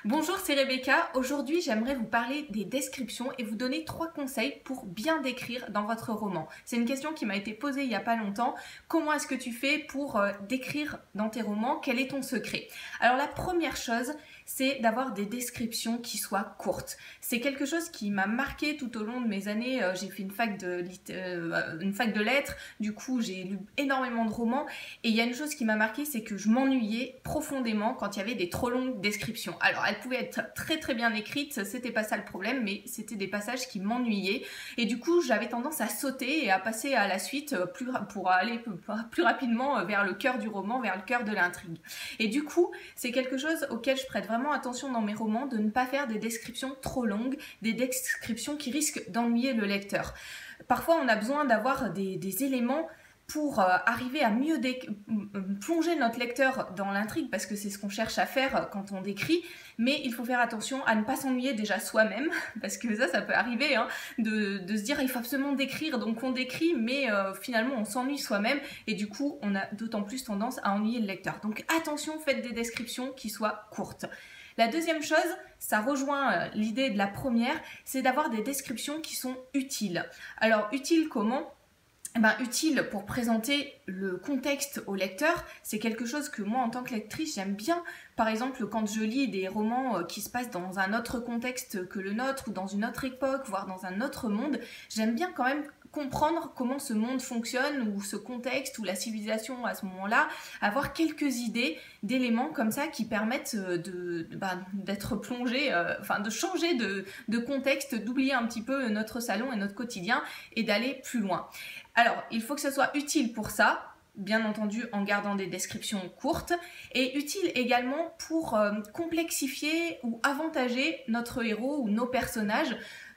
Bonjour, c'est Rebecca. Aujourd'hui, j'aimerais vous parler des descriptions et vous donner 3 conseils pour bien décrire dans votre roman. C'est une question qui m'a été posée il n'y a pas longtemps. Comment est-ce que tu fais pour décrire dans tes romans? Quel est ton secret? Alors la première chose, c'est d'avoir des descriptions qui soient courtes. C'est quelque chose qui m'a marqué tout au long de mes années. J'ai fait une fac de lettres, du coup j'ai lu énormément de romans et il y a une chose qui m'a marqué, c'est que je m'ennuyais profondément quand il y avait des trop longues descriptions. Alors elles pouvaient être très bien écrites, c'était pas ça le problème, mais c'était des passages qui m'ennuyaient et du coup j'avais tendance à sauter et à passer à la suite pour aller plus rapidement vers le cœur du roman, vers le cœur de l'intrigue. Et du coup c'est quelque chose auquel je prête vraiment attention dans mes romans, de ne pas faire des descriptions trop longues, des descriptions qui risquent d'ennuyer le lecteur. Parfois on a besoin d'avoir des éléments pour arriver à mieux plonger notre lecteur dans l'intrigue, parce que c'est ce qu'on cherche à faire quand on décrit, mais il faut faire attention à ne pas s'ennuyer déjà soi-même, parce que ça peut arriver, hein, de se dire il faut absolument décrire, donc on décrit, mais finalement on s'ennuie soi-même, et du coup on a d'autant plus tendance à ennuyer le lecteur. Donc attention, faites des descriptions qui soient courtes. La deuxième chose, ça rejoint l'idée de la première, c'est d'avoir des descriptions qui sont utiles. Alors utiles comment ? Utile pour présenter le contexte au lecteur, c'est quelque chose que moi en tant que lectrice j'aime bien. Par exemple, quand je lis des romans qui se passent dans un autre contexte que le nôtre, ou dans une autre époque, voire dans un autre monde, j'aime bien quand même comprendre comment ce monde fonctionne, ou ce contexte, ou la civilisation à ce moment-là, avoir quelques idées d'éléments comme ça qui permettent d'être plongé, de changer de contexte, d'oublier un petit peu notre salon et notre quotidien et d'aller plus loin. Alors, il faut que ce soit utile pour ça, bien entendu en gardant des descriptions courtes, et utile également pour complexifier ou avantager notre héros ou nos personnages.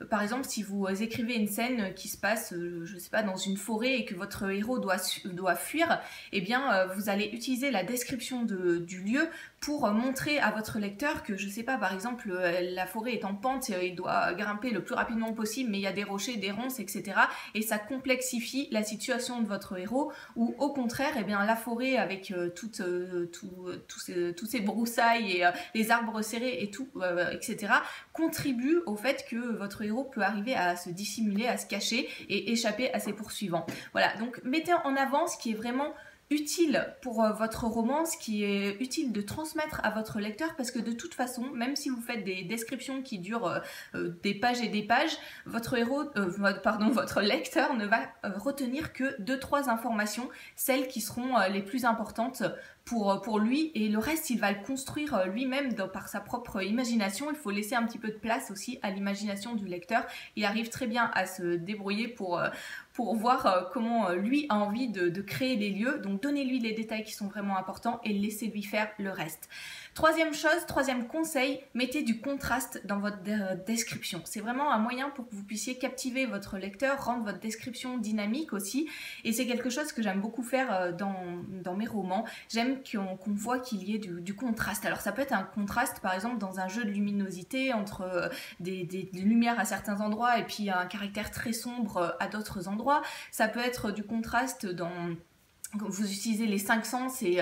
Par exemple, si vous écrivez une scène qui se passe, je sais pas, dans une forêt et que votre héros doit fuir, eh bien, vous allez utiliser la description du lieu pour montrer à votre lecteur que, je sais pas, par exemple, la forêt est en pente, il doit grimper le plus rapidement possible, mais il y a des rochers, des ronces, etc. Et ça complexifie la situation de votre héros, ou au contraire, eh bien, la forêt avec toutes ces broussailles et les arbres serrés et tout, etc., contribue au fait que votre héros peut arriver à se dissimuler, à se cacher et échapper à ses poursuivants. Voilà, donc mettez en avant ce qui est vraiment utile pour votre roman, ce qui est utile de transmettre à votre lecteur, parce que de toute façon, même si vous faites des descriptions qui durent des pages et des pages, votre lecteur ne va retenir que 2-3 informations, celles qui seront les plus importantes pour lui, et le reste il va le construire lui-même par sa propre imagination. Il faut laisser un petit peu de place aussi à l'imagination du lecteur. Il arrive très bien à se débrouiller pour voir comment lui a envie de créer les lieux. Donc donnez-lui les détails qui sont vraiment importants et laissez-lui faire le reste. Troisième conseil, mettez du contraste dans votre description. C'est vraiment un moyen pour que vous puissiez captiver votre lecteur, rendre votre description dynamique aussi. Et c'est quelque chose que j'aime beaucoup faire dans mes romans. J'aime qu'on voit qu'il y ait du contraste. Alors ça peut être un contraste par exemple dans un jeu de luminosité entre des lumières à certains endroits et puis un caractère très sombre à d'autres endroits. Ça peut être du contraste vous utilisez les 5 sens et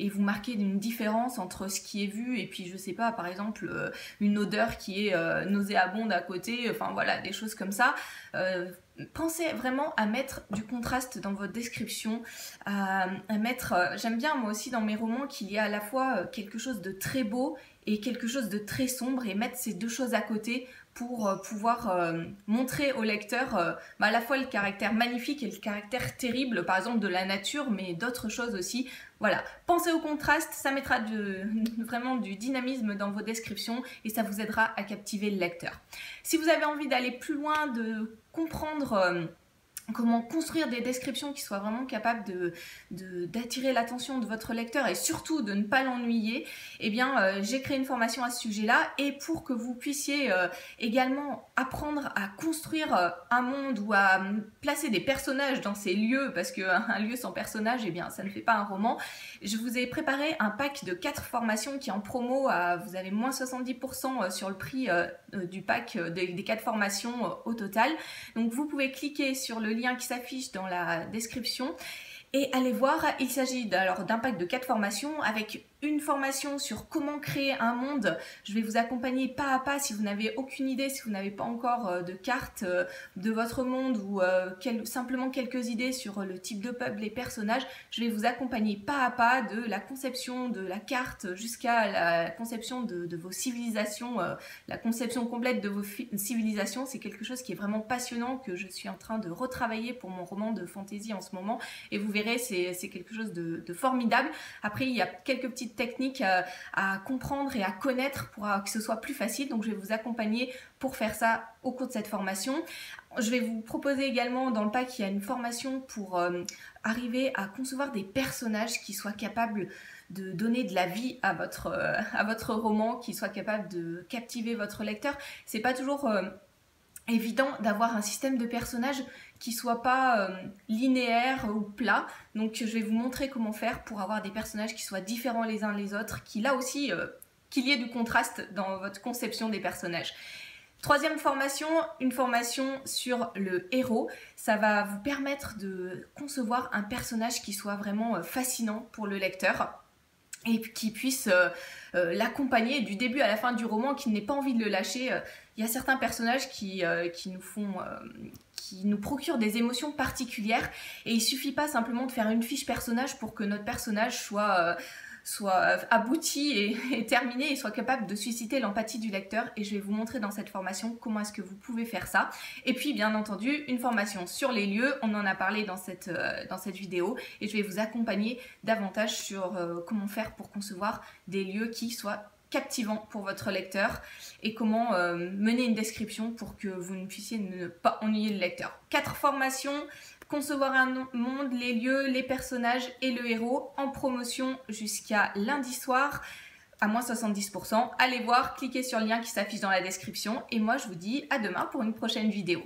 vous marquez une différence entre ce qui est vu et puis je sais pas, par exemple une odeur qui est nauséabonde à côté, enfin voilà, des choses comme ça. Pensez vraiment à mettre du contraste dans votre description, j'aime bien moi aussi dans mes romans qu'il y a à la fois quelque chose de très beau et quelque chose de très sombre, et mettre ces deux choses à côté pour pouvoir montrer au lecteur à la fois le caractère magnifique et le caractère terrible, par exemple de la nature, mais d'autres choses aussi. Voilà, pensez au contraste, ça mettra vraiment du dynamisme dans vos descriptions et ça vous aidera à captiver le lecteur. Si vous avez envie d'aller plus loin, de comprendre comment construire des descriptions qui soient vraiment capables d'attirer l'attention de votre lecteur et surtout de ne pas l'ennuyer, eh bien j'ai créé une formation à ce sujet-là, et pour que vous puissiez également apprendre à construire un monde ou à placer des personnages dans ces lieux, parce qu'un lieu sans personnage, eh bien ça ne fait pas un roman, je vous ai préparé un pack de 4 formations qui est en promo, vous avez moins 70% sur le prix du pack des 4 formations au total. Donc vous pouvez cliquer sur le lien qui s'affiche dans la description et allez voir. Il s'agit d'un pack de 4 formations avec une formation sur comment créer un monde. Je vais vous accompagner pas à pas si vous n'avez aucune idée, si vous n'avez pas encore de carte de votre monde ou simplement quelques idées sur le type de peuple, les personnages. Je vais vous accompagner pas à pas de la conception de la carte jusqu'à la conception de vos civilisations, la conception complète de vos civilisations. C'est quelque chose qui est vraiment passionnant, que je suis en train de retravailler pour mon roman de fantasy en ce moment, et vous verrez, c'est quelque chose de formidable. Après, il y a quelques petites techniques à comprendre et à connaître pour que ce soit plus facile, donc je vais vous accompagner pour faire ça au cours de cette formation. Je vais vous proposer également dans le pack, il y a une formation pour arriver à concevoir des personnages qui soient capables de donner de la vie à votre roman, qui soient capables de captiver votre lecteur. C'est pas toujours évident d'avoir un système de personnages qui soit pas linéaire ou plat. Donc je vais vous montrer comment faire pour avoir des personnages qui soient différents les uns les autres, qui là aussi qu'il y ait du contraste dans votre conception des personnages. Troisième formation, une formation sur le héros. Ça va vous permettre de concevoir un personnage qui soit vraiment fascinant pour le lecteur et qui puisse l'accompagner du début à la fin du roman, qu'il n'ait pas envie de le lâcher. Il y a certains personnages qui nous procurent des émotions particulières, et il suffit pas simplement de faire une fiche personnage pour que notre personnage soit abouti et terminé et soit capable de susciter l'empathie du lecteur. Et je vais vous montrer dans cette formation comment est-ce que vous pouvez faire ça. Et puis bien entendu une formation sur les lieux, on en a parlé dans cette vidéo, et je vais vous accompagner davantage sur comment faire pour concevoir des lieux qui soient captivants pour votre lecteur, et comment mener une description pour que vous ne puissiez ne pas ennuyer le lecteur. 4 formations: concevoir un monde, les lieux, les personnages et le héros, en promotion jusqu'à lundi soir à moins 70%. Allez voir, cliquez sur le lien qui s'affiche dans la description, et moi je vous dis à demain pour une prochaine vidéo.